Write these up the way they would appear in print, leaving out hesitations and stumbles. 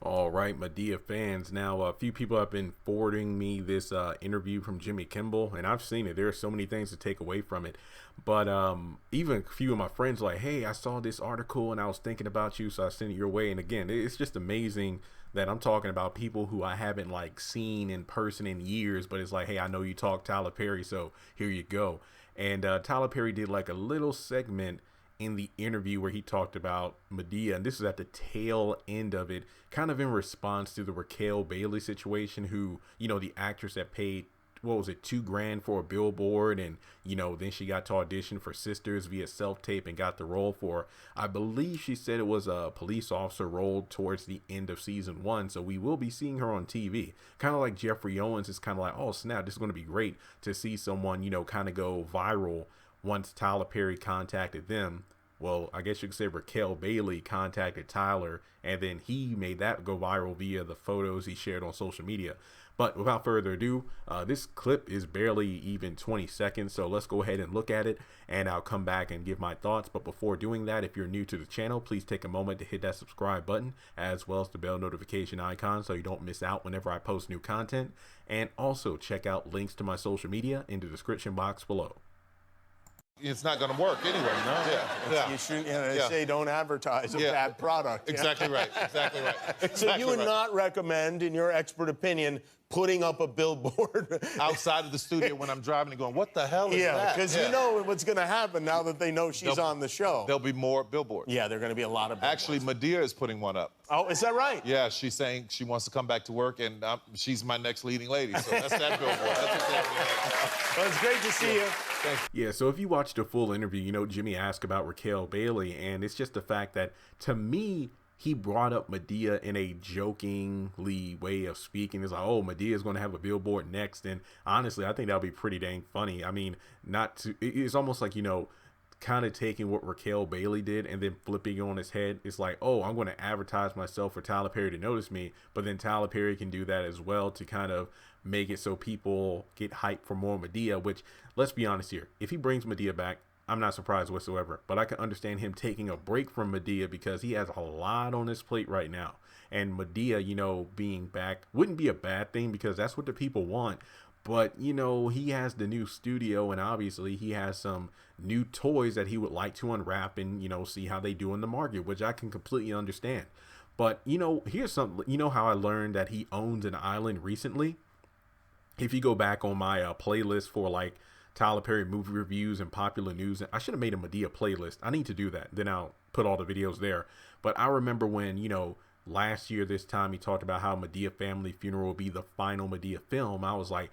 All right, Madea fans. Now, a few people have been forwarding me this interview from Jimmy Kimmel, and I've seen it. There are so many things to take away from it. But even a few of my friends like, hey, I saw this article and I was thinking about you, so I sent it your way. And again, it's just amazing that I'm talking about people who I haven't like seen in person in years, but it's like, hey, I know you talk Tyler Perry, so here you go. And Tyler Perry did like a little segment in the interview where he talked about Madea, and this is at the tail end of it, kind of in response to the Raquel Bailey situation, who, you know, the actress that paid, what was it, $2,000 for a billboard, and, you know, then she got to audition for Sisters via self-tape and got the role for, I believe she said it was a police officer role towards the end of season 1, so we will be seeing her on TV. Kind of like Jeffrey Owens is kind of like, oh snap, this is going to be great to see someone, you know, kind of go viral once Tyler Perry contacted them. Well, I guess you could say Raquel Bailey contacted Tyler, and then he made that go viral via the photos he shared on social media. But without further ado, this clip is barely even 20 seconds, so let's go ahead and look at it, and I'll come back and give my thoughts. But before doing that, if you're new to the channel, please take a moment to hit that subscribe button, as well as the bell notification icon so you don't miss out whenever I post new content. And also check out links to my social media in the description box below. It's not going to work anyway. No, Yeah. you should, they say don't advertise a bad product. Exactly right. Exactly right. So Exactly you would right. not recommend, in your expert opinion, putting up a billboard outside of the studio when I'm driving and going, what the hell is that? Yeah, because you know what's going to happen now that they know she's on the show. There'll be more billboards. Yeah, there are going to be a lot of billboards. Actually, Madea is putting one up. Oh, is that right? Yeah, she's saying she wants to come back to work, and she's my next leading lady. So that's that billboard. That's exactly. Well, it's great to see you. Yeah, so if you watched the full interview, you know Jimmy asked about Raquel Bailey, and it's just the fact that, to me, he brought up Madea in a jokingly way of speaking. It's like, oh, Madea is going to have a billboard next, and honestly, I think that'll be pretty dang funny. I mean, it's almost like, you know, kind of taking what Raquel Bailey did and then flipping it on his head. It's like, oh, I'm going to advertise myself for Tyler Perry to notice me, but then Tyler Perry can do that as well to kind of make it so people get hyped for more Madea, which, let's be honest here, if he brings Madea back, I'm not surprised whatsoever, but I can understand him taking a break from Madea because he has a lot on his plate right now. And Madea, you know, being back wouldn't be a bad thing because that's what the people want. But, you know, he has the new studio, and obviously he has some new toys that he would like to unwrap and, you know, see how they do in the market, which I can completely understand. But, you know, here's something, you know how I learned that he owns an island recently? If you go back on my playlist for like Tyler Perry movie reviews and popular news, I should have made a Madea playlist. I need to do that. Then I'll put all the videos there. But I remember when, you know, last year this time he talked about how Madea Family Funeral will be the final Madea film. I was like,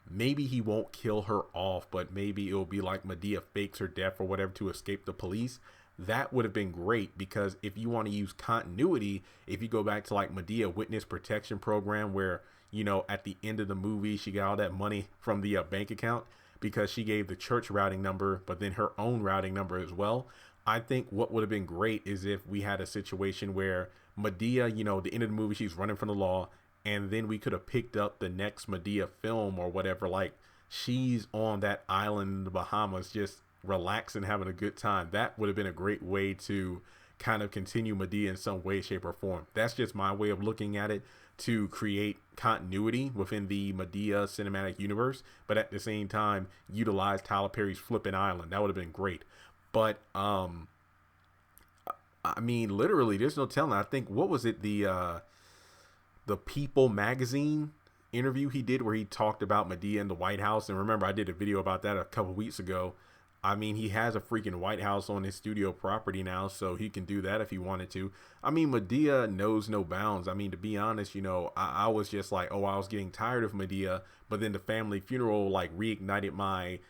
maybe he won't kill her off, but maybe it'll be like Madea fakes her death or whatever to escape the police. That would have been great, because if you want to use continuity, if you go back to like Madea Witness Protection Program, where, you know, at the end of the movie, she got all that money from the bank account because she gave the church routing number, but then her own routing number as well. I think what would have been great is if we had a situation where Madea, you know, the end of the movie, she's running from the law, and then we could have picked up the next Madea film or whatever. Like, she's on that island in the Bahamas, just relaxing, having a good time. That would have been a great way to kind of continue Madea in some way, shape, or form. That's just my way of looking at it, to create continuity within the Madea cinematic universe, but at the same time utilize Tyler Perry's flipping island. That would have been great. But I mean, literally, there's no telling. I think, what was it, the People magazine interview he did where he talked about Madea in the White House, and remember, I did a video about that a couple weeks ago. I mean, he has a freaking White House on his studio property now, so he can do that if he wanted to. I mean, Madea knows no bounds. I mean, to be honest, you know, I was just like, oh, I was getting tired of Madea, but then the Family Funeral like reignited my,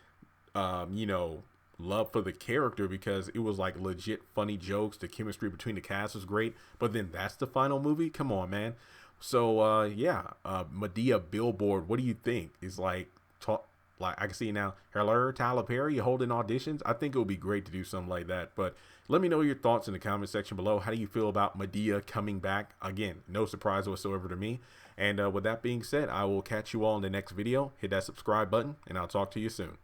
you know, love for the character, because it was like legit funny jokes. The chemistry between the cast was great, but then that's the final movie. Come on, man. So yeah, Madea billboard. What do you think? Is like like, I can see now, hello, Tyler Perry, you holding auditions? I think it would be great to do something like that. But let me know your thoughts in the comment section below. How do you feel about Madea coming back? Again, no surprise whatsoever to me. And with that being said, I will catch you all in the next video. Hit that subscribe button, and I'll talk to you soon.